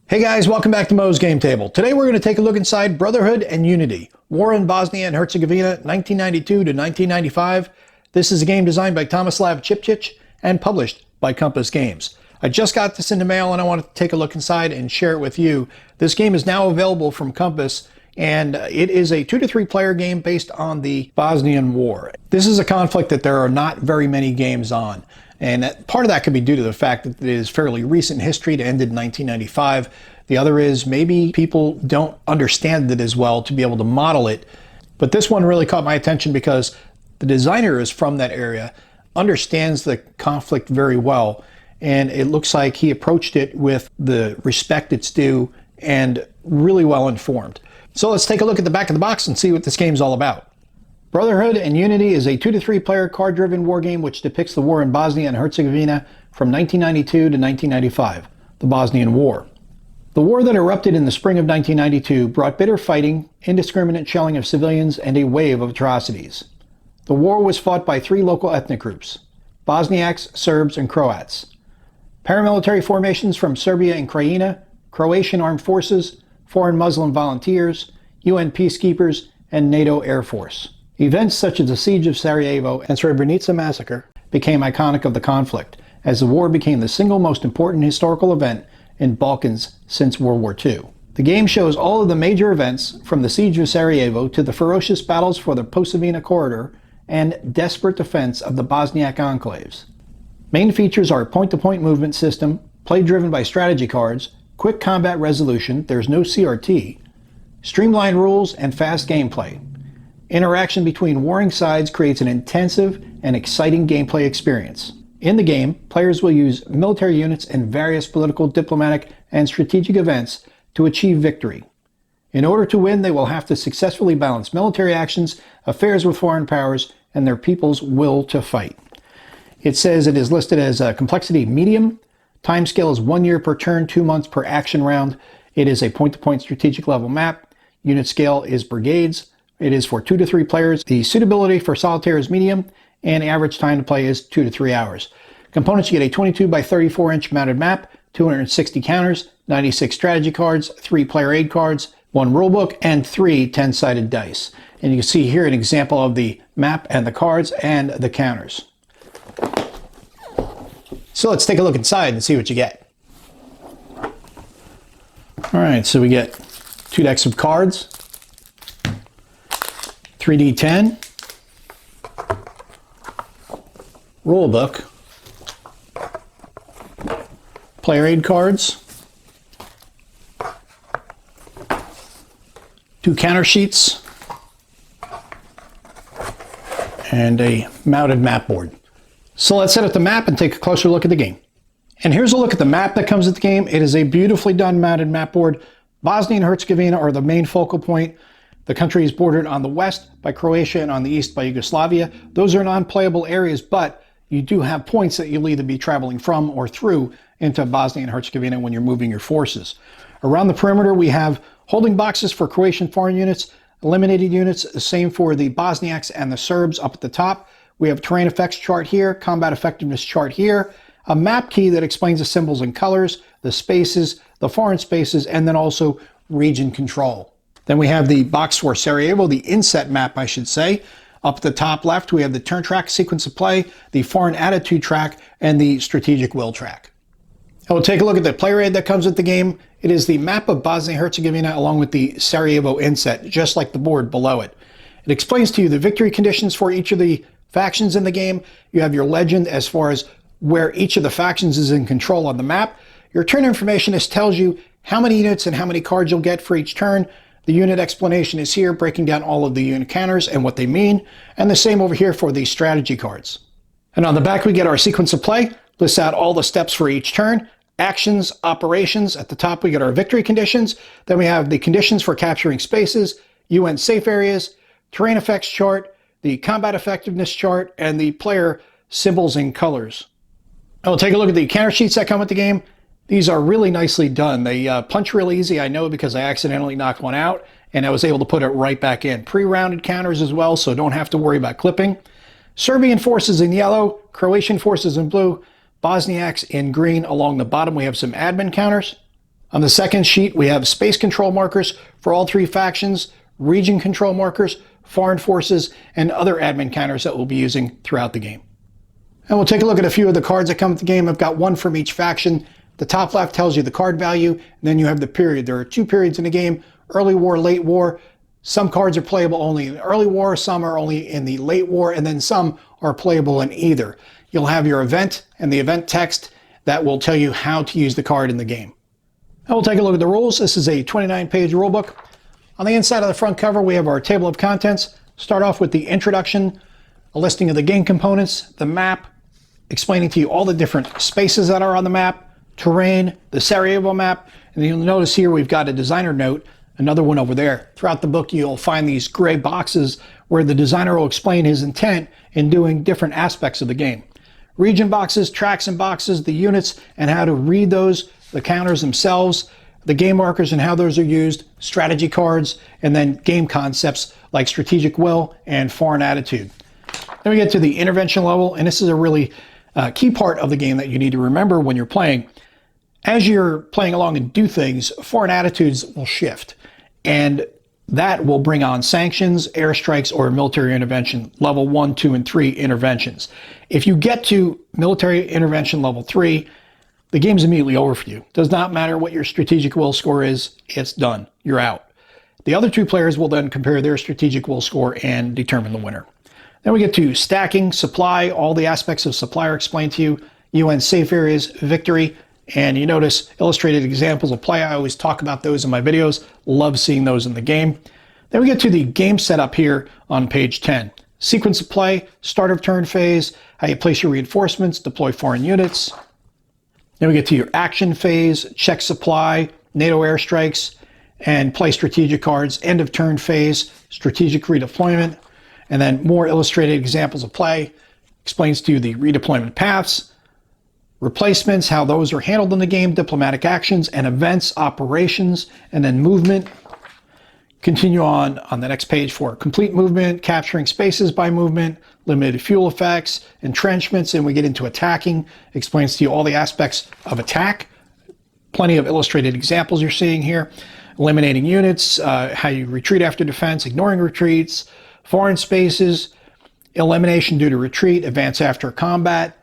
Hey guys, welcome back to Mo's Game Table. Today we're going to take a look inside Brotherhood and Unity, War in Bosnia and Herzegovina, 1992 to 1995. This is a game designed by Tomislav Cipcic and published by Compass Games. I just got this in the mail and I wanted to take a look inside and share it with you. This game is now available from Compass, and it is a 2 to 3 player game based on the Bosnian War. This is a conflict that there are not very many games on. And part of that could be due to the fact that it is fairly recent history. It ended in 1995. The other is maybe people don't understand it as well to be able to model it. But this one really caught my attention because the designer is from that area, understands the conflict very well, and it looks like he approached it with the respect it's due and really well informed. So let's take a look at the back of the box and see what this game's all about. Brotherhood and Unity is a 2 to 3 player card-driven war game which depicts the war in Bosnia and Herzegovina from 1992 to 1995, the Bosnian War. The war that erupted in the spring of 1992 brought bitter fighting, indiscriminate shelling of civilians, and a wave of atrocities. The war was fought by 3 local ethnic groups: Bosniaks, Serbs, and Croats. Paramilitary formations from Serbia and Krajina, Croatian armed forces, foreign Muslim volunteers, UN peacekeepers, and NATO Air Force. Events such as the Siege of Sarajevo and Srebrenica massacre became iconic of the conflict, as the war became the single most important historical event in Balkans since World War II. The game shows all of the major events from the Siege of Sarajevo to the ferocious battles for the Posavina corridor and desperate defense of the Bosniak enclaves. Main features are a point-to-point movement system, play driven by strategy cards, quick combat resolution, there's no CRT, streamlined rules, and fast gameplay. Interaction between warring sides creates an intensive and exciting gameplay experience. In the game, players will use military units in various political, diplomatic, and strategic events to achieve victory. In order to win, they will have to successfully balance military actions, affairs with foreign powers, and their people's will to fight. It says it is listed as a complexity medium. Timescale is 1 year per turn, 2 months per action round. It is a point-to-point strategic level map. Unit scale is brigades. It is for 2 to 3 players. The suitability for solitaire is medium, and the average time to play is 2 to 3 hours. Components: you get a 22 by 34 inch mounted map, 260 counters, 96 strategy cards, 3 player aid cards, 1 rulebook, and 3 10-sided dice. And you can see here an example of the map and the cards and the counters. So let's take a look inside and see what you get. All right, so we get 2 decks of cards, 3D10, rulebook, player aid cards, 2 counter sheets, and a mounted map board. So let's set up the map and take a closer look at the game. And here's a look at the map that comes with the game. It is a beautifully done mounted map board. Bosnia and Herzegovina are the main focal point. The country is bordered on the west by Croatia and on the east by Yugoslavia. Those are non-playable areas, but you do have points that you'll either be traveling from or through into Bosnia and Herzegovina when you're moving your forces. Around the perimeter, we have holding boxes for Croatian foreign units, eliminated units, the same for the Bosniaks and the Serbs up at the top. We have terrain effects chart here, combat effectiveness chart here, a map key that explains the symbols and colors, the spaces, the foreign spaces, and then also region control. Then we have the box for Sarajevo, the inset map, I should say. Up at the top left, we have the turn track, sequence of play, the foreign attitude track, and the strategic will track. And we'll take a look at the player aid that comes with the game. It is the map of Bosnia and Herzegovina along with the Sarajevo inset, just like the board below it. It explains to you the victory conditions for each of the factions in the game. You have your legend as far as where each of the factions is in control on the map. Your turn information tells you how many units and how many cards you'll get for each turn. The unit explanation is here, breaking down all of the unit counters and what they mean, and the same over here for the strategy cards. And on the back, we get our sequence of play, lists out all the steps for each turn, actions, operations. At the top, we get our victory conditions. Then we have the conditions for capturing spaces, UN safe areas, terrain effects chart, the combat effectiveness chart, and the player symbols and colors. And we'll take a look at the counter sheets that come with the game. These are really nicely done. They punch real easy. I know because I accidentally knocked one out and I was able to put it right back in. Pre-rounded counters as well, so don't have to worry about clipping. Serbian forces in yellow, Croatian forces in blue, Bosniaks in green. Along the bottom we have some admin counters. On the second sheet, we have space control markers for all three factions, region control markers, foreign forces, and other admin counters that we'll be using throughout the game. And we'll take a look at a few of the cards that come with the game. I've got one from each faction. The top left tells you the card value, and then you have the period. There are 2 periods in the game, early war, late war. Some cards are playable only in the early war, some are only in the late war, and then some are playable in either. You'll have your event and the event text that will tell you how to use the card in the game. And we'll take a look at the rules. This is a 29-page rulebook. On the inside of the front cover, we have our table of contents. Start off with the introduction, a listing of the game components, the map, explaining to you all the different spaces that are on the map, terrain, the Sarajevo map, and you'll notice here we've got a designer note, another one over there. Throughout the book, you'll find these gray boxes where the designer will explain his intent in doing different aspects of the game. Region boxes, tracks and boxes, the units and how to read those, the counters themselves, the game markers and how those are used, strategy cards, and then game concepts like strategic will and foreign attitude. Then we get to the intervention level, and this is a really key part of the game that you need to remember when you're playing. As you're playing along and do things, foreign attitudes will shift, and that will bring on sanctions, airstrikes, or military intervention, level 1, 2, and 3 interventions. If you get to military intervention level 3, the game's immediately over for you. Does not matter what your strategic will score is, it's done. You're out. The other 2 players will then compare their strategic will score and determine the winner. Then we get to stacking, supply, all the aspects of supply are explained to you, UN safe areas, victory, and you notice illustrated examples of play. I always talk about those in my videos. Love seeing those in the game. Then we get to the game setup here on page 10. Sequence of play, start of turn phase, how you place your reinforcements, deploy foreign units. Then we get to your action phase, check supply, NATO airstrikes, and play strategic cards, end of turn phase, strategic redeployment, and then more illustrated examples of play, explains to you the redeployment paths, replacements, how those are handled in the game, diplomatic actions and events, operations, and then movement. Continue on the next page for complete movement, capturing spaces by movement, limited fuel effects, entrenchments, and we get into attacking. Explains to you all the aspects of attack. Plenty of illustrated examples you're seeing here. Eliminating units, how you retreat after defense, ignoring retreats, foreign spaces, elimination due to retreat, advance after combat,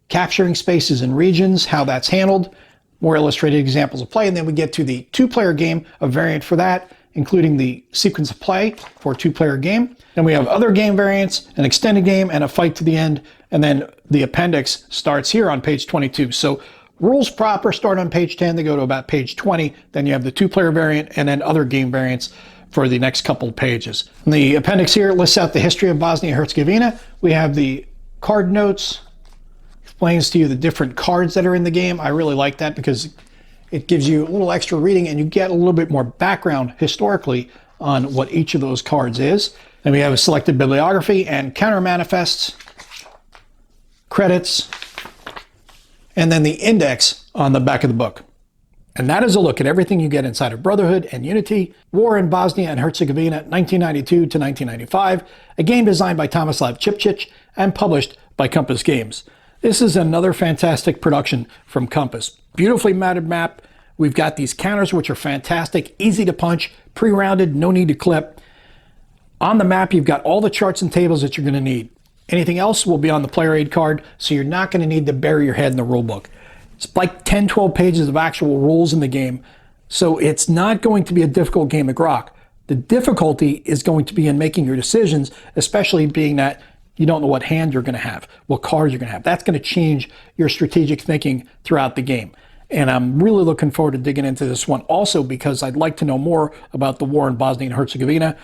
capturing spaces and regions, how that's handled, more illustrated examples of play, and then we get to the 2-player game, a variant for that, including the sequence of play for a 2-player game. Then we have other game variants, an extended game, and a fight to the end, and then the appendix starts here on page 22. So rules proper start on page 10, they go to about page 20, then you have the 2-player variant, and then other game variants for the next couple of pages. And the appendix here lists out the history of Bosnia and Herzegovina. We have the card notes, explains to you the different cards that are in the game. I really like that because it gives you a little extra reading and you get a little bit more background historically on what each of those cards is. Then we have a selected bibliography and counter manifests, credits, and then the index on the back of the book. And that is a look at everything you get inside of Brotherhood and Unity, War in Bosnia and Herzegovina, 1992 to 1995, a game designed by Tomislav Cipcic and published by Compass Games. This is another fantastic production from Compass. Beautifully matted map. We've got these counters which are fantastic, easy to punch, pre-rounded, no need to clip. On the map, you've got all the charts and tables that you're going to need. Anything else will be on the player aid card, so you're not going to need to bury your head in the rule book. It's like 10, 12 pages of actual rules in the game, so it's not going to be a difficult game of grok. The difficulty is going to be in making your decisions, especially being that you don't know what hand you're going to have, what cards you're going to have. That's going to change your strategic thinking throughout the game. And I'm really looking forward to digging into this one also because I'd like to know more about the war in Bosnia and Herzegovina.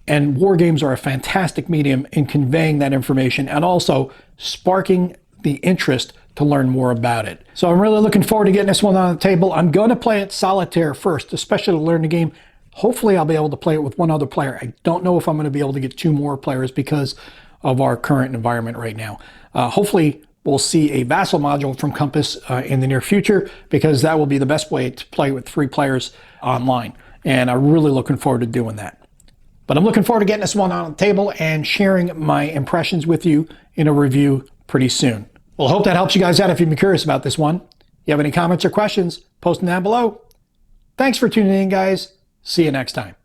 And war games are a fantastic medium in conveying that information and also sparking the interest to learn more about it. So I'm really looking forward to getting this one on the table. I'm going to play it solitaire first, especially to learn the game. Hopefully I'll be able to play it with one other player. I don't know if I'm going to be able to get 2 more players because of our current environment right now. Hopefully we'll see a vassal module from Compass in the near future because that will be the best way to play with 3 players online. And I'm really looking forward to doing that. But I'm looking forward to getting this one on the table and sharing my impressions with you in a review pretty soon. Well, I hope that helps you guys out if you've been curious about this one. If you have any comments or questions, post them down below. Thanks for tuning in, guys. See you next time.